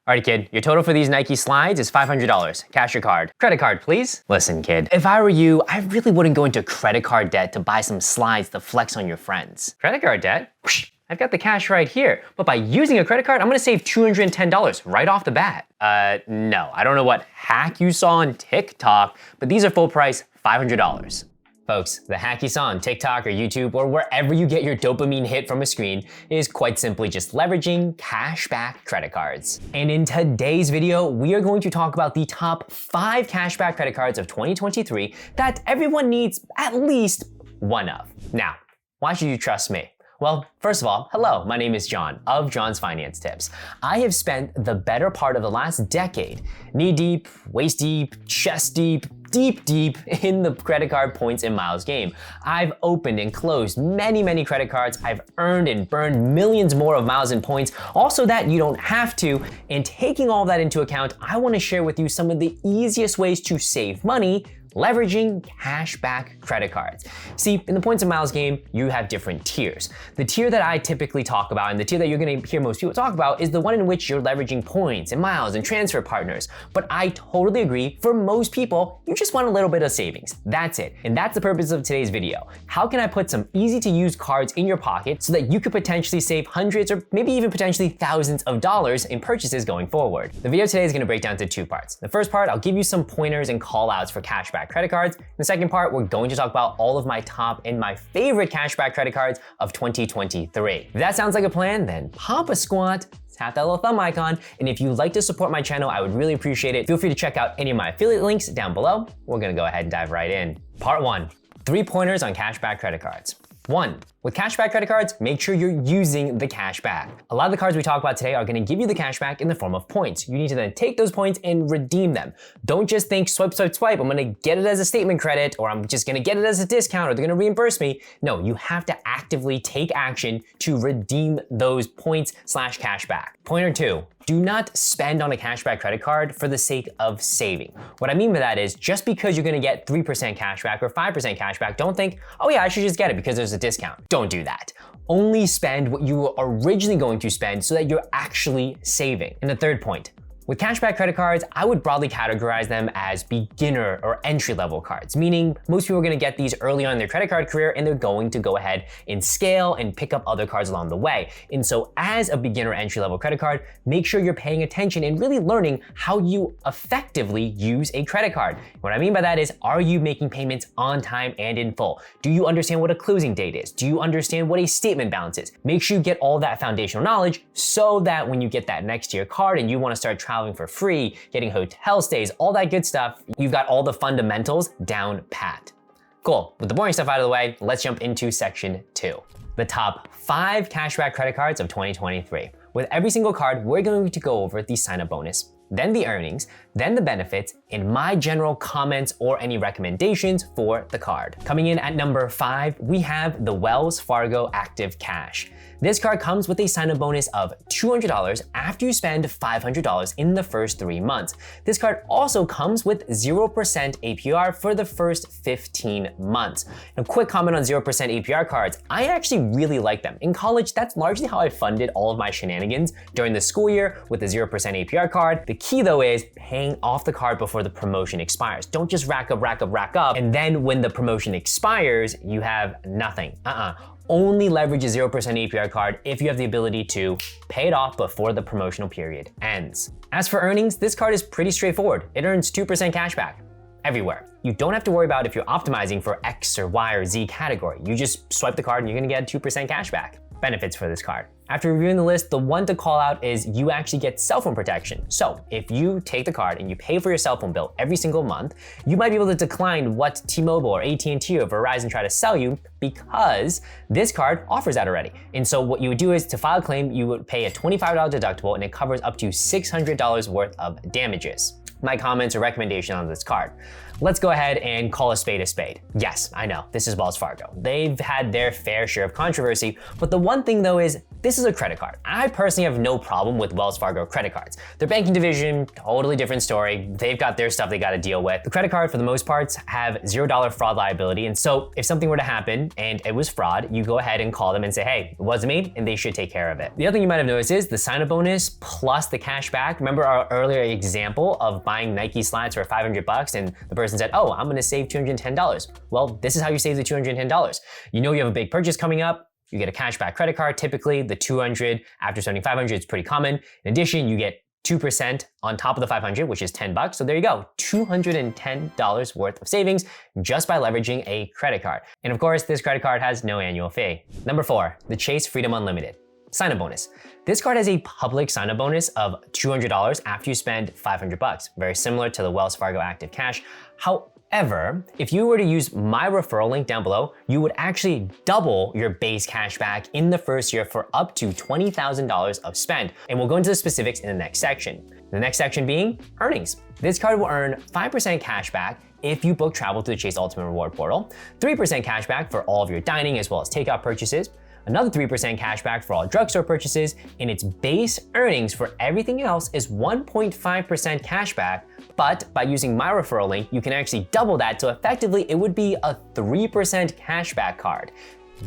Alright kid, your total for these Nike slides is $500. Cash your card. Credit card, please. Listen kid, if I were you, I really wouldn't go into credit card debt to buy some slides to flex on your friends. Credit card debt? I've got the cash right here, but by using a credit card, I'm gonna save $210 right off the bat. No, I don't know what hack you saw on TikTok, but these are full price $500. Folks, the hack you saw on TikTok or YouTube or wherever you get your dopamine hit from a screen is quite simply just leveraging cashback credit cards. And in today's video, we are going to talk about the top 5 cashback credit cards of 2023 that everyone needs at least one of. Now, why should you trust me? Well, first of all, hello, my name is John of John's Finance Tips. I have spent the better part of the last decade knee deep, waist deep, chest deep, deep in the credit card points and miles game. I've opened and closed many credit cards. I've earned and burned millions more of miles and points, also that you don't have to. And taking all that into account, I want to share with you some of the easiest ways to save money leveraging cashback credit cards. See, in the points and miles game, you have different tiers. The tier that I typically talk about and the tier that you're gonna hear most people talk about is the one in which you're leveraging points and miles and transfer partners. But I totally agree, for most people, you just want a little bit of savings. That's it. And that's the purpose of today's video. How can I put some easy to use cards in your pocket so that you could potentially save hundreds or maybe even potentially thousands of dollars in purchases going forward? The video today is gonna break down to 2 parts. The first part, I'll give you some pointers and call outs for cashback credit cards. In the second part, we're going to talk about all of my top and my favorite cashback credit cards of 2023. If that sounds like a plan, then pop a squat, tap that little thumb icon, and if you'd like to support my channel, I would really appreciate it. Feel free to check out any of my affiliate links down below. We're gonna go ahead and dive right in. Part 1, 3 pointers on cashback credit cards. 1, with cashback credit cards, make sure you're using the cashback. A lot of the cards we talk about today are gonna give you the cashback in the form of points. You need to then take those points and redeem them. Don't just think swipe, I'm gonna get it as a statement credit, or I'm just gonna get it as a discount, or they're gonna reimburse me. No, you have to actively take action to redeem those points / cashback. Pointer 2, do not spend on a cashback credit card for the sake of saving. What I mean by that is just because you're gonna get 3% cashback or 5% cashback, don't think, oh yeah, I should just get it because there's a discount. Don't do that. Only spend what you were originally going to spend so that you're actually saving. And the third point, with cashback credit cards, I would broadly categorize them as beginner or entry-level cards, meaning most people are gonna get these early on in their credit card career and they're going to go ahead and scale and pick up other cards along the way. And so as a beginner entry-level credit card, make sure you're paying attention and really learning how you effectively use a credit card. What I mean by that is, are you making payments on time and in full? Do you understand what a closing date is? Do you understand what a statement balance is? Make sure you get all that foundational knowledge so that when you get that next year card and you wanna start traveling for free, getting hotel stays, all that good stuff, you've got all the fundamentals down pat. Cool, with the boring stuff out of the way, let's jump into section 2. The top 5 cashback credit cards of 2023. With every single card, we're going to go over the sign-up bonus, then the earnings, then the benefits, and my general comments or any recommendations for the card. Coming in at number 5, we have the Wells Fargo Active Cash. This card comes with a sign-up bonus of $200 after you spend $500 in the first 3 months. This card also comes with 0% APR for the first 15 months. A quick comment on 0% APR cards. I actually really like them. In college, that's largely how I funded all of my shenanigans during the school year with the 0% APR card. The key though is paying off the card before the promotion expires. Don't just rack up, and then when the promotion expires, you have nothing. Only leverage a 0% APR card if you have the ability to pay it off before the promotional period ends. As for earnings, this card is pretty straightforward. It earns 2% cashback everywhere. You don't have to worry about if you're optimizing for X or Y or Z category. You just swipe the card and you're gonna get 2% cashback. Benefits for this card. After reviewing the list, the one to call out is you actually get cell phone protection. So if you take the card and you pay for your cell phone bill every single month, you might be able to decline what T-Mobile or AT&T or Verizon try to sell you because this card offers that already. And so what you would do is to file a claim, you would pay a $25 deductible and it covers up to $600 worth of damages. My comments or recommendation on this card. Let's go ahead and call a spade a spade. Yes, I know, this is Wells Fargo. They've had their fair share of controversy, but the one thing though is this is a credit card. I personally have no problem with Wells Fargo credit cards. Their banking division, totally different story. They've got their stuff they gotta deal with. The credit card, for the most parts, have $0 fraud liability. And so if something were to happen and it was fraud, you go ahead and call them and say, hey, it wasn't me, and they should take care of it. The other thing you might have noticed is the sign-up bonus plus the cash back. Remember our earlier example of buying Nike slides for $500 and the person said, oh, I'm gonna save $210. Well, this is how you save the $210. You know you have a big purchase coming up, you get a cashback credit card. Typically, the $200 after spending $500 is pretty common. In addition, you get 2% on top of the $500, which is $10. So there you go, $210 worth of savings just by leveraging a credit card. And of course, this credit card has no annual fee. Number 4, the Chase Freedom Unlimited sign-up bonus. This card has a public sign-up bonus of $200 after you spend $500, very similar to the Wells Fargo Active Cash. However, if you were to use my referral link down below, you would actually double your base cash back in the first year for up to $20,000 of spend. And we'll go into the specifics in the next section. The next section being earnings. This card will earn 5% cash back if you book travel through the Chase Ultimate Reward Portal, 3% cash back for all of your dining as well as takeout purchases, another 3% cash back for all drugstore purchases, and its base earnings for everything else is 1.5% cash back. But by using my referral link, you can actually double that, so effectively it would be a 3% cashback card.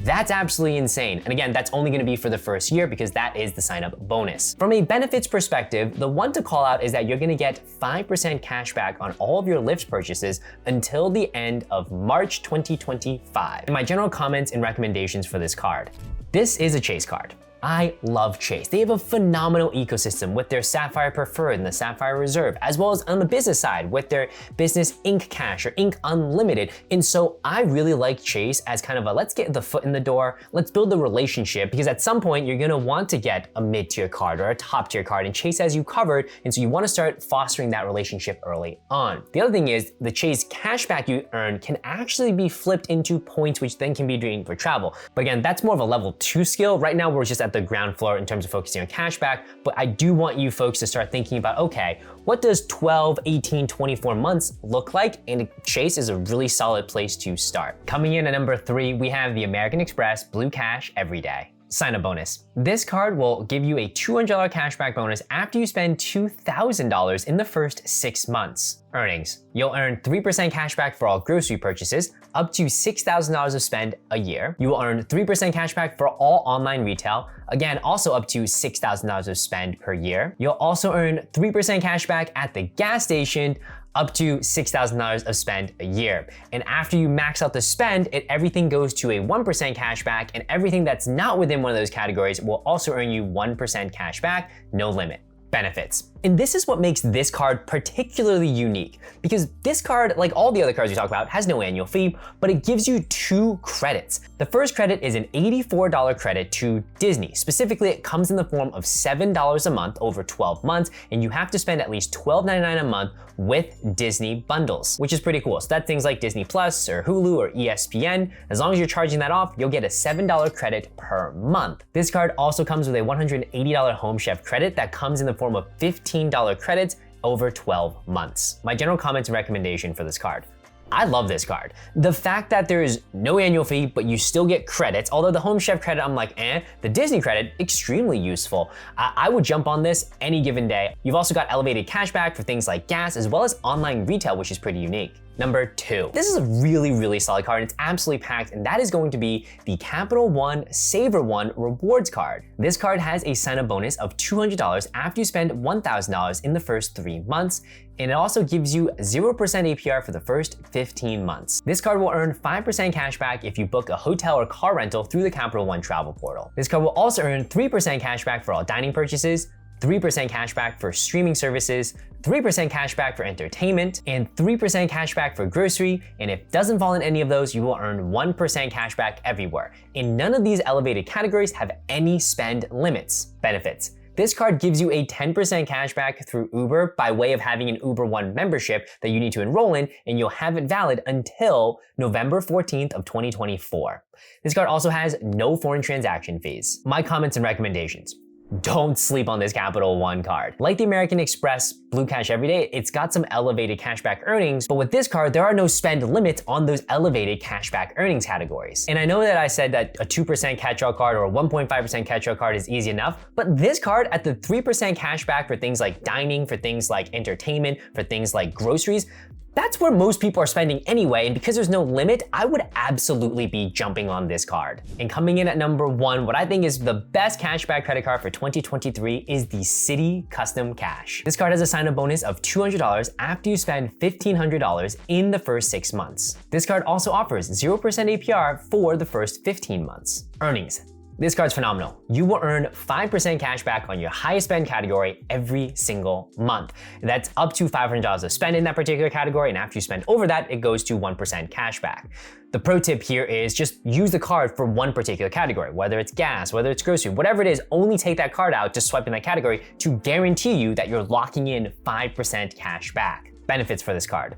That's absolutely insane. And again, that's only gonna be for the first year because that is the sign-up bonus. From a benefits perspective, the one to call out is that you're gonna get 5% cash back on all of your Lyft purchases until the end of March 2025. And my general comments and recommendations for this card. This is a Chase card. I love Chase. They have a phenomenal ecosystem with their Sapphire Preferred and the Sapphire Reserve, as well as on the business side with their Business Ink Cash or Ink Unlimited. And so I really like Chase as kind of a let's get the foot in the door, let's build the relationship, because at some point you're gonna want to get a mid-tier card or a top-tier card, and Chase has you covered, and so you wanna start fostering that relationship early on. The other thing is the Chase cashback you earn can actually be flipped into points, which then can be doing for travel. But again, that's more of a level 2 skill. Right now we're just at the ground floor in terms of focusing on cashback, but I do want you folks to start thinking about, okay, what does 12, 18, 24 months look like? And Chase is a really solid place to start. Coming in at number 3, we have the American Express Blue Cash Everyday sign-up bonus. This card will give you a $200 cashback bonus after you spend $2,000 in the first 6 months. Earnings. You'll earn 3% cashback for all grocery purchases, up to $6,000 of spend a year. You will earn 3% cashback for all online retail, again, also up to $6,000 of spend per year. You'll also earn 3% cashback at the gas station, up to $6,000 of spend a year. And after you max out the spend, everything goes to a 1% cashback, and everything that's not within one of those categories will also earn you 1% cashback, no limit. Benefits. And this is what makes this card particularly unique, because this card, like all the other cards we talk about, has no annual fee, but it gives you 2 credits. The first credit is an $84 credit to Disney. Specifically, it comes in the form of $7 a month over 12 months, and you have to spend at least $12.99 a month with Disney bundles, which is pretty cool. So that's things like Disney Plus or Hulu or ESPN. As long as you're charging that off, you'll get a $7 credit per month. This card also comes with a $180 Home Chef credit that comes in the form of $15 credits over 12 months. My general comments and recommendation for this card. I love this card. The fact that there is no annual fee, but you still get credits, although the Home Chef credit, I'm like, the Disney credit, extremely useful. I would jump on this any given day. You've also got elevated cashback for things like gas, as well as online retail, which is pretty unique. Number 2. This is a really, really solid card. It's absolutely packed, and that is going to be the Capital One SavorOne rewards card. This card has a sign-up bonus of $200 after you spend $1,000 in the first 3 months, and it also gives you 0% APR for the first 15 months. This card will earn 5% cashback if you book a hotel or car rental through the Capital One travel portal. This card will also earn 3% cashback for all dining purchases, 3% cashback for streaming services, 3% cashback for entertainment, and 3% cashback for grocery, and if it doesn't fall in any of those, you will earn 1% cashback everywhere. And none of these elevated categories have any spend limits. Benefits. This card gives you a 10% cashback through Uber by way of having an Uber One membership that you need to enroll in, and you'll have it valid until November 14th of 2024. This card also has no foreign transaction fees. My comments and recommendations. don't sleep on this Capital One card. Like the American Express Blue Cash Everyday, it's got some elevated cashback earnings, but with this card, there are no spend limits on those elevated cashback earnings categories. And I know that I said that a 2% catch-all card or a 1.5% catch-all card is easy enough, but this card at the 3% cashback for things like dining, for things like entertainment, for things like groceries, that's where most people are spending anyway, and because there's no limit, I would absolutely be jumping on this card. And coming in at number 1, what I think is the best cashback credit card for 2023 is the Citi Custom Cash. This card has a sign-up bonus of $200 after you spend $1,500 in the first 6 months. This card also offers 0% APR for the first 15 months. Earnings. This card's phenomenal. You will earn 5% cash back on your highest spend category every single month. That's up to $500 of spend in that particular category, and after you spend over that, it goes to 1% cash back. The pro tip here is just use the card for one particular category, whether it's gas, whether it's grocery, whatever it is, only take that card out, just swipe in that category to guarantee you that you're locking in 5% cash back. Benefits for this card.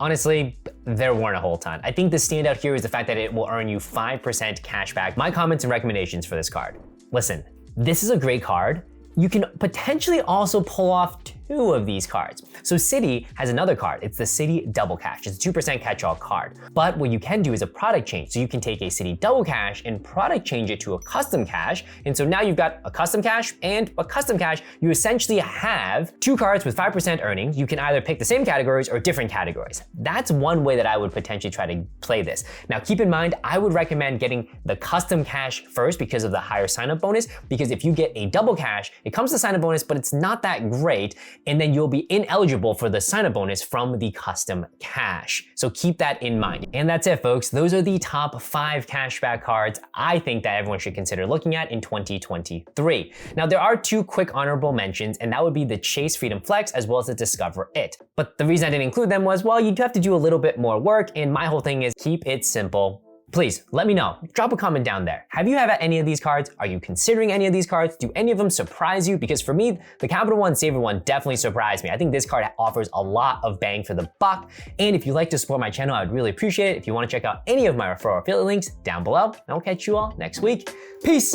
Honestly, there weren't a whole ton. I think the standout here is the fact that it will earn you 5% cash back. My comments and recommendations for this card. Listen, this is a great card. You can potentially also pull off 2 of these cards. So Citi has another card. It's the Citi Double Cash. It's a 2% catch-all card. But what you can do is a product change. So you can take a Citi Double Cash and product change it to a Custom Cash. And so now you've got a Custom Cash and a Custom Cash. You essentially have 2 cards with 5% earnings. You can either pick the same categories or different categories. That's one way that I would potentially try to play this. Now keep in mind, I would recommend getting the Custom Cash first because of the higher sign-up bonus. Because if you get a Double Cash, it comes to sign-up bonus, but it's not that great. And then you'll be ineligible for the sign-up bonus from the Custom Cash. So keep that in mind. And that's it, folks. Those are the top 5 cashback cards I think that everyone should consider looking at in 2023. Now, there are 2 quick honorable mentions, and that would be the Chase Freedom Flex as well as the Discover It. But the reason I didn't include them was, well, you have to do a little bit more work, and my whole thing is keep it simple. Please let me know. Drop a comment down there. Have you had any of these cards? Are you considering any of these cards? Do any of them surprise you? Because for me, the Capital One SavorOne definitely surprised me. I think this card offers a lot of bang for the buck. And if you'd like to support my channel, I'd really appreciate it. If you want to check out any of my referral affiliate links down below, and I'll catch you all next week. Peace.